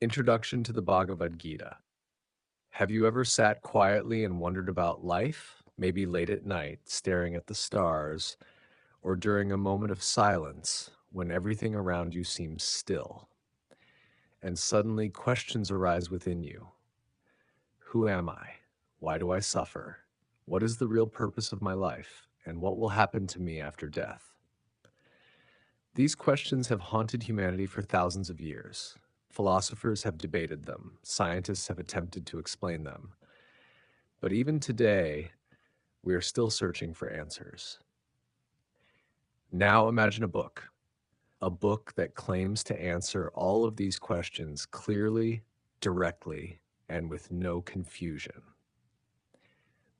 Introduction to the Bhagavad Gita. Have you ever sat quietly and wondered about life, maybe late at night, staring at the stars, or during a moment of silence when everything around you seems still, and suddenly questions arise within you? Who am I? Why do I suffer? What is the real purpose of my life? And what will happen to me after death? These questions have haunted humanity for thousands of years. Philosophers have debated them, scientists have attempted to explain them. But even today, we are still searching for answers. Now imagine a book that claims to answer all of these questions clearly, directly, and with no confusion.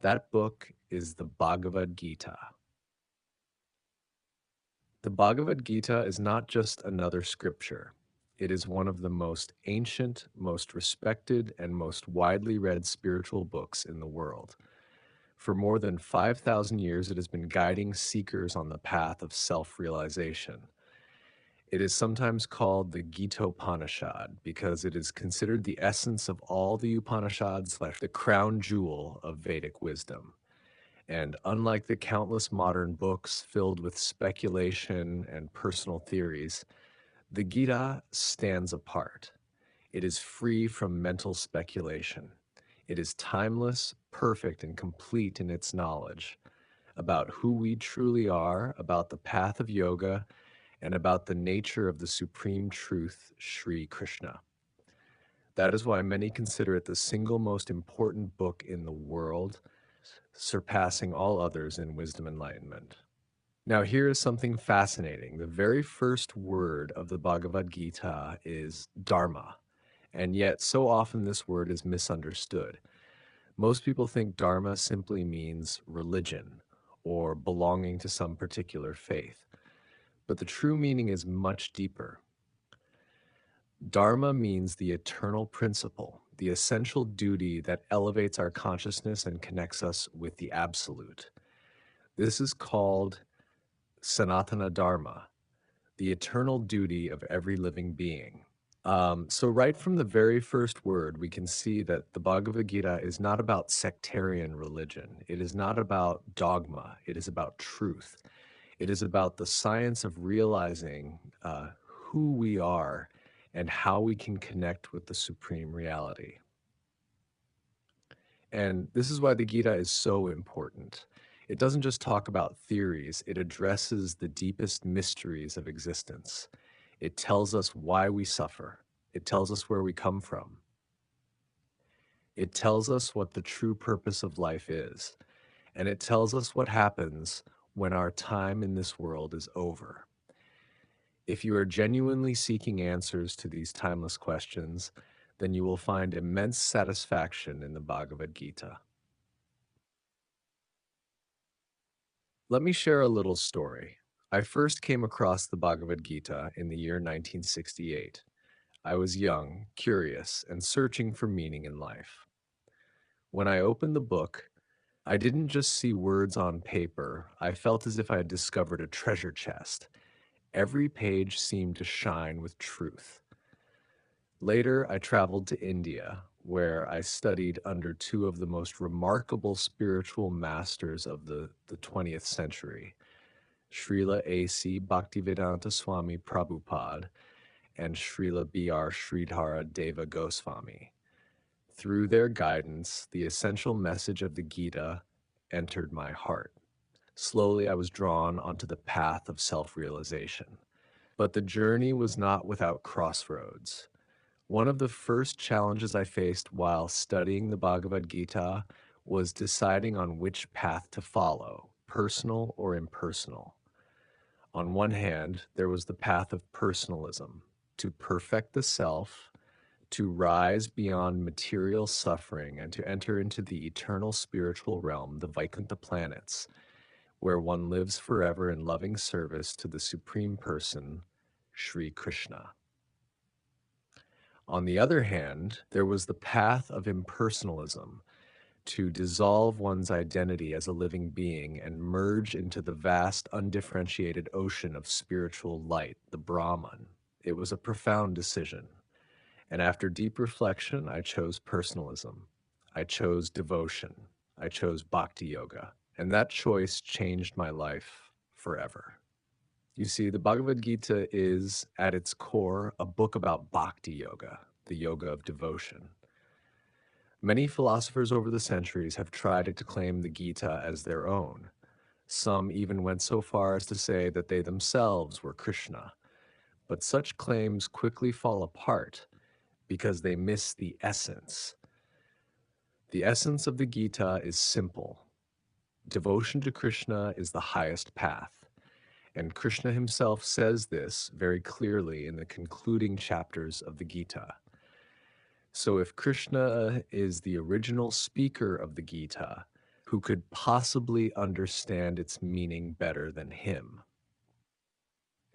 That book is the Bhagavad Gita. The Bhagavad Gita is not just another scripture. It is one of the most ancient, most respected, and most widely read spiritual books in the world. For more than 5,000 years, it has been guiding seekers on the path of self-realization. It is sometimes called the Gita-Upanishad because it is considered the essence of all the Upanishads, the crown jewel of Vedic wisdom. And unlike the countless modern books filled with speculation and personal theories, the Gita stands apart. It is free from mental speculation. It is timeless, perfect, and complete in its knowledge about who we truly are, about the path of yoga, and about the nature of the supreme truth, Sri Krishna. That is why many consider it the single most important book in the world, surpassing all others in wisdom enlightenment. Now, here is something fascinating. The very first word of the Bhagavad Gita is dharma, and yet so often this word is misunderstood. Most people think dharma simply means religion or belonging to some particular faith, but the true meaning is much deeper. Dharma means the eternal principle, the essential duty that elevates our consciousness and connects us with the absolute. This is called Sanatana Dharma, the eternal duty of every living being. So right from the very first word, we can see that the Bhagavad Gita is not about sectarian religion. It is not about dogma. It is about truth. It is about the science of realizing who we are and how we can connect with the supreme reality. And this is why the Gita is so important. It doesn't just talk about theories, it addresses the deepest mysteries of existence. It tells us why we suffer. It tells us where we come from. It tells us what the true purpose of life is. And it tells us what happens when our time in this world is over. If you are genuinely seeking answers to these timeless questions, then you will find immense satisfaction in the Bhagavad Gita. Let me share a little story. I first came across the Bhagavad Gita in the year 1968. I was young, curious, and searching for meaning in life. When I opened the book, I didn't just see words on paper. I felt as if I had discovered a treasure chest. Every page seemed to shine with truth. Later, I traveled to India, where I studied under two of the most remarkable spiritual masters of the 20th century, Srila A.C. Bhaktivedanta Swami Prabhupada and Srila B.R. Sridhara Deva Goswami. Through their guidance, the essential message of the Gita entered my heart. Slowly, I was drawn onto the path of self-realization. But the journey was not without crossroads. One of the first challenges I faced while studying the Bhagavad Gita was deciding on which path to follow, personal or impersonal. On one hand, there was the path of personalism, to perfect the self, to rise beyond material suffering, and to enter into the eternal spiritual realm, the Vaikuntha planets, where one lives forever in loving service to the Supreme Person, Sri Krishna. On the other hand, there was the path of impersonalism, to dissolve one's identity as a living being and merge into the vast, undifferentiated ocean of spiritual light, the Brahman. It was a profound decision. And after deep reflection, I chose personalism. I chose devotion. I chose bhakti yoga. And that choice changed my life forever. You see, the Bhagavad Gita is, at its core, a book about bhakti yoga, the yoga of devotion. Many philosophers over the centuries have tried to claim the Gita as their own. Some even went so far as to say that they themselves were Krishna. But such claims quickly fall apart because they miss the essence. The essence of the Gita is simple. Devotion to Krishna is the highest path. And Krishna himself says this very clearly in the concluding chapters of the Gita. So if Krishna is the original speaker of the Gita, who could possibly understand its meaning better than him?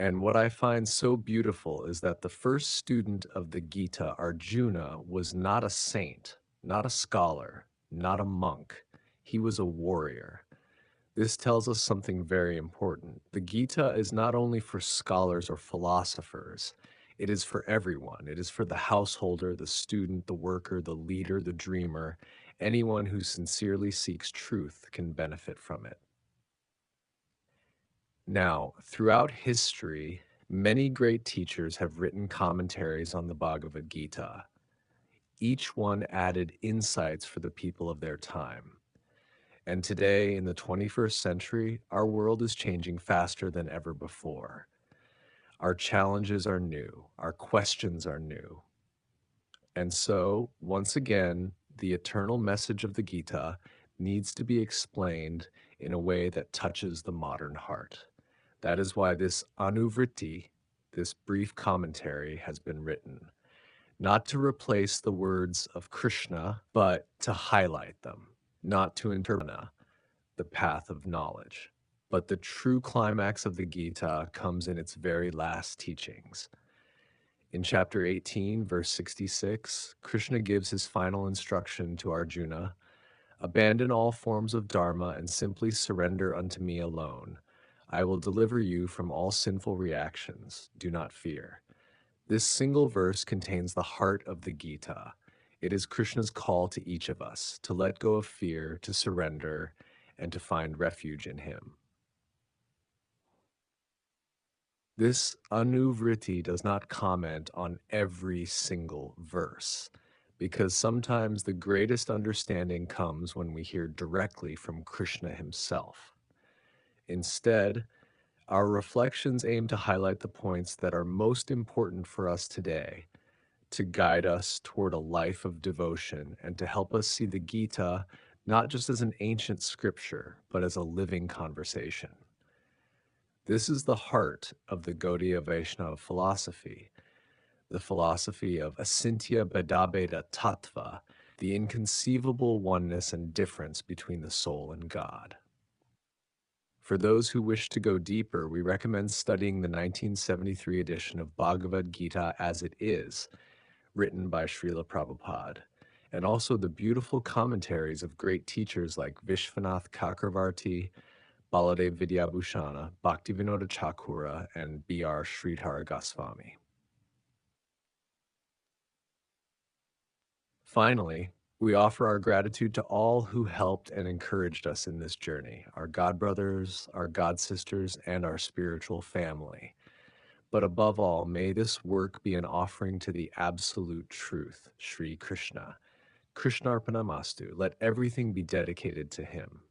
And what I find so beautiful is that the first student of the Gita, Arjuna, was not a saint, not a scholar, not a monk. He was a warrior. This tells us something very important. The Gita is not only for scholars or philosophers, it is for everyone. It is for the householder, the student, the worker, the leader, the dreamer. Anyone who sincerely seeks truth can benefit from it. Now, throughout history, many great teachers have written commentaries on the Bhagavad Gita. Each one added insights for the people of their time. And today, in the 21st century, our world is changing faster than ever before. Our challenges are new, our questions are new. And so, once again, the eternal message of the Gita needs to be explained in a way that touches the modern heart. That is why this Anuvriti, this brief commentary, has been written, not to replace the words of Krishna, but to highlight them, not to interpret the path of knowledge. But the true climax of the Gita comes in its very last teachings. In chapter 18, verse 66, Krishna gives his final instruction to Arjuna: abandon all forms of dharma and simply surrender unto me alone. I will deliver you from all sinful reactions. Do not fear. This single verse contains the heart of the Gita. It is Krishna's call to each of us to let go of fear, to surrender, and to find refuge in him. This Anuvriti does not comment on every single verse, because sometimes the greatest understanding comes when we hear directly from Krishna himself. Instead, our reflections aim to highlight the points that are most important for us today, to guide us toward a life of devotion and to help us see the Gita not just as an ancient scripture, but as a living conversation. This is the heart of the Gaudiya Vaishnava philosophy, the philosophy of Asintya Bhedabheda Tattva, the inconceivable oneness and difference between the soul and God. For those who wish to go deeper, we recommend studying the 1973 edition of Bhagavad Gita as it is, written by Srila Prabhupada, and also the beautiful commentaries of great teachers like Vishwanath Chakravarti, Baladev Vidyabhushana, Bhaktivinoda Thakura, and B.R. Sridhara Goswami. Finally, we offer our gratitude to all who helped and encouraged us in this journey, our godbrothers, our godsisters, and our spiritual family. But above all, may this work be an offering to the absolute truth, Sri Krishna. Krishnarpanamastu, let everything be dedicated to him.